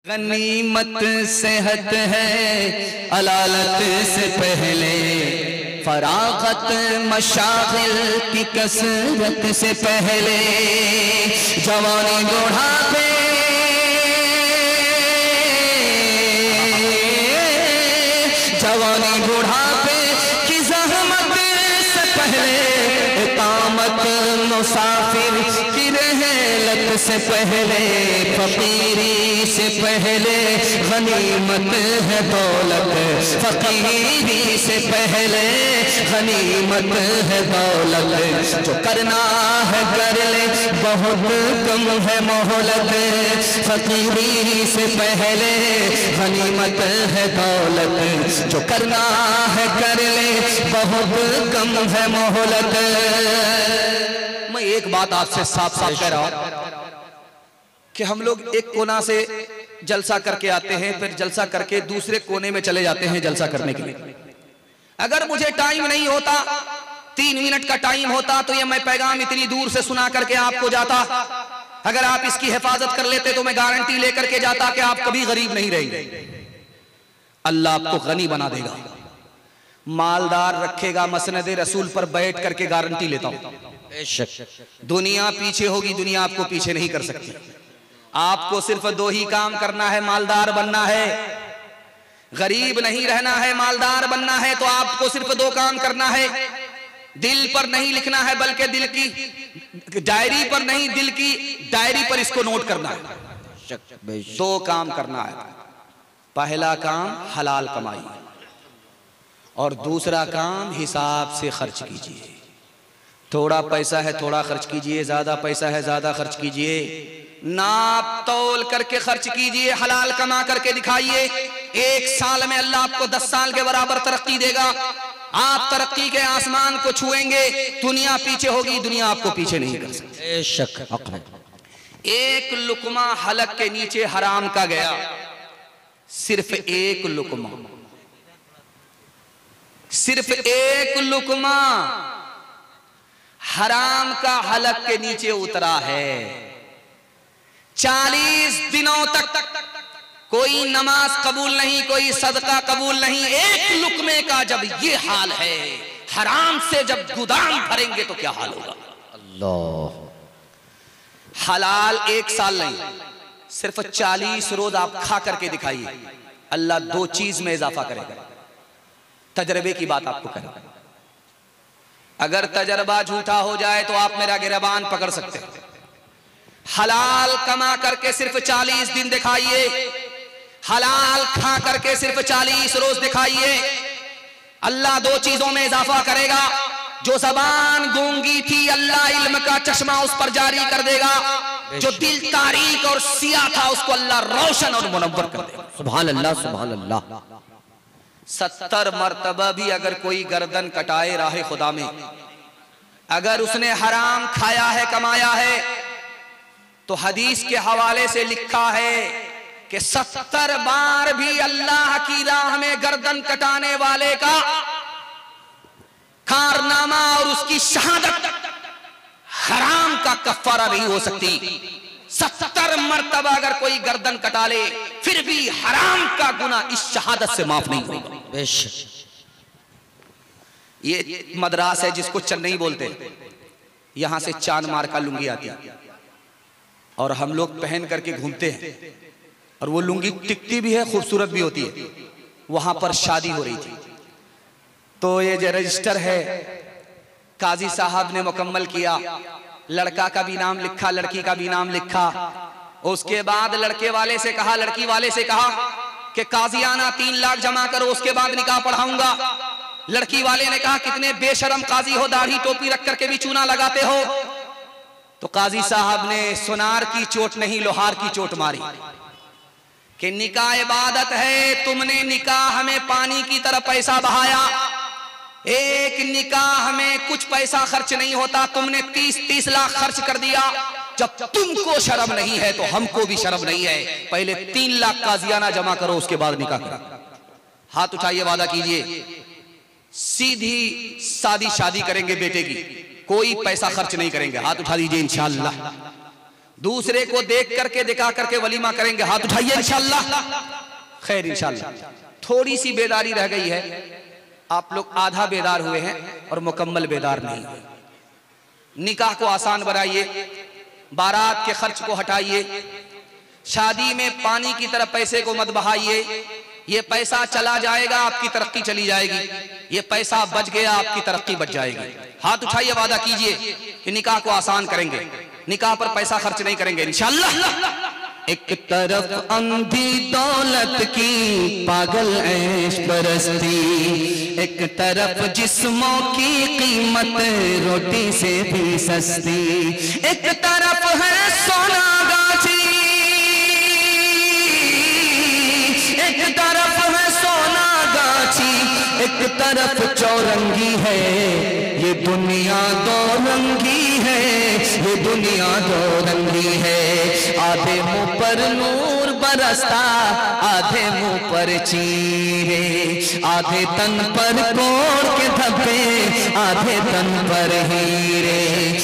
गनीमत सेहत है अलालत से पहले, फरागत मशागिल की कसरत से पहले, जवानी बुढ़ापे की जहमत से पहले, इकामत मुसाफिर की रहलत से पहले, फकीरी से पहले गनीमत है दौलत, फकीरी से पहले गनीमत है दौलत, जो करना है कर ले बहुत कम है मोहलत, फकीरी से पहले गनीमत है दौलत, जो करना है कर ले बहुत कम है मोहलत। मैं एक बात आपसे साफ साफ कह रहा हूं कि हम लोग एक कोना से जलसा करके आते हैं, फिर जलसा करके दूसरे कोने में चले जाते हैं जलसा करने के लिए। अगर मुझे टाइम नहीं होता, 3 मिनट का टाइम होता, तो ये मैं पैगाम इतनी दूर से सुना करके आपको जाता। अगर आप इसकी हिफाजत कर लेते तो मैं गारंटी लेकर के जाता कि आप कभी गरीब नहीं रहेंगे। अल्लाह आपको गनी बना देगा, मालदार रखेगा, मसनद रसूल पर बैठ करके गारंटी लेता हूं। दुनिया पीछे होगी, दुनिया आपको पीछे नहीं कर सकती। आपको सिर्फ 2 ही काम करना है, मालदार बनना है। गरीब नहीं रहना है, मालदार बनना है तो आपको सिर्फ 2 काम करना है। दिल पर नहीं लिखना है, बल्कि दिल की डायरी पर नहीं, दिल की डायरी पर इसको नोट करना है। 2 काम करना है। पहला काम हलाल कमाई और दूसरा काम हिसाब से खर्च कीजिए। थोड़ा पैसा है थोड़ा खर्च कीजिए, ज्यादा पैसा है ज्यादा खर्च कीजिए। नाप तौल करके खर्च कीजिए, हलाल कमा करके दिखाइए। 1 साल में अल्लाह आपको 10 साल के बराबर तरक्की देगा। आप तरक्की के आसमान को छुएंगे। दुनिया पीछे होगी, दुनिया आपको पीछे नहीं कर सकती। 1 लुकमा हलक के नीचे हराम का गया, सिर्फ 1 लुकमा, सिर्फ 1 लुकमा हराम का हलक के नीचे उतरा है। 40 दिनों तक कोई नमाज कबूल नहीं, कोई सदका कबूल नहीं। 1 लुकमे का जब ये हाल है, हराम से जब गोदाम भरेंगे तो क्या हाल होगा। अल्लाह। हलाल 1 साल नहीं, सिर्फ 40 रोज आप खा करके दिखाइए, अल्लाह 2 चीज में इजाफा करेगा। तजर्बे की बात आपको करेगा। अगर तजर्बा झूठा हो जाए तो आप मेरा गिरबान पकड़ सकते हैं। हलाल कमा करके सिर्फ 40 दिन दिखाइए, हलाल खा करके सिर्फ 40 रोज दिखाइए, अल्लाह 2 चीजों में इजाफा करेगा। जो ज़बान गूंगी थी, अल्लाह इल्म का चश्मा उस पर जारी कर देगा। जो दिल तारीक और सिया था, उसको अल्लाह रोशन और मुनव्वर कर देगा। सुभान अल्लाह, सुभान अल्लाह। 70 मर्तबा भी अगर कोई गर्दन कटाए राहे खुदा में, अगर उसने हराम खाया है, कमाया है, तो हदीस के हवाले से लिखा है कि 70 बार भी अल्लाह की राह में गर्दन कटाने वाले का कारनामा और उसकी शहादत हराम का कफ्फारा नहीं हो सकती। 70 मर्तबा अगर कोई गर्दन कटा ले, फिर भी हराम का गुना इस शहादत से माफ नहीं होगा। ये मद्रास है जिसको चेन्नई बोलते हैं, यहां से चांद मार का लुंगी आती है और हम लोग पहन करके घूमते हैं, और वो लुंगी टिकती भी है, खूबसूरत भी होती है। वहां पर शादी हो रही थी, तो ये जो रजिस्टर है काजी साहब ने मुकम्मल किया। लड़का का भी नाम लिखा, लड़की का भी नाम लिखा। उसके बाद लड़के वाले से कहा, लड़की वाले से कहा कि काजियाना 3 लाख जमा करो, उसके बाद निकाह पढ़ाऊंगा। लड़की वाले ने कहा, कितने बेशरम काजी हो, दाढ़ी टोपी रख करके भी चूना लगाते हो। तो काजी साहब ने सुनार की चोट नहीं, लोहार की चोट मारी कि निकाह इबादत है, तुमने निकाह में पानी की तरह पैसा बहाया। एक निकाह में कुछ पैसा खर्च नहीं होता, तुमने 30 लाख खर्च कर दिया। जब तुमको शर्म नहीं है तो हमको भी शर्म नहीं है। पहले 3 लाख काजियाना जमा करो, उसके बाद निकाह करो। हाथ उठाइए, वादा कीजिए, सीधी सादी शादी करेंगे बेटे की, कोई पैसा खर्च नहीं करेंगे। हाथ उठा दीजिए इंशाअल्लाह। दूसरे को देख करके दिखा करके वलीमा करेंगे, हाथ उठाइए इंशाअल्लाह। खैर इंशाअल्लाह। थोड़ी सी बेदारी रह गई है, आप लोग आधा बेदार हुए हैं और मुकम्मल बेदार नहीं हुए। निकाह को आसान बनाइए, बारात के खर्च को हटाइए, शादी में पानी की तरह पैसे को मत बहाइए। ये पैसा चला जाएगा, आपकी तरक्की चली जाएगी। ये पैसा बच गया, आपकी तरक्की बच जाएगी। हाथ उठाइए, वादा कीजिए कि निकाह को आसान करेंगे, निकाह पर पैसा खर्च नहीं करेंगे इंशाअल्लाह। एक तरफ अंधी दौलत की पागल ऐश परस्ती, एक तरफ जिस्मों की कीमत रोटी से भी सस्ती, एक तरफ है सोना गाछी, एक तरफ है सोना गाछी, एक तरफ चौरंगी है। ये दुनिया दो रंगी है, ये दुनिया दो रंगी है। आधे मुंह पर नूर बरसता, आधे मुंह पर चीरे, आधे तन पर कोड़ के धब्बे, आधे तन पर हीरे।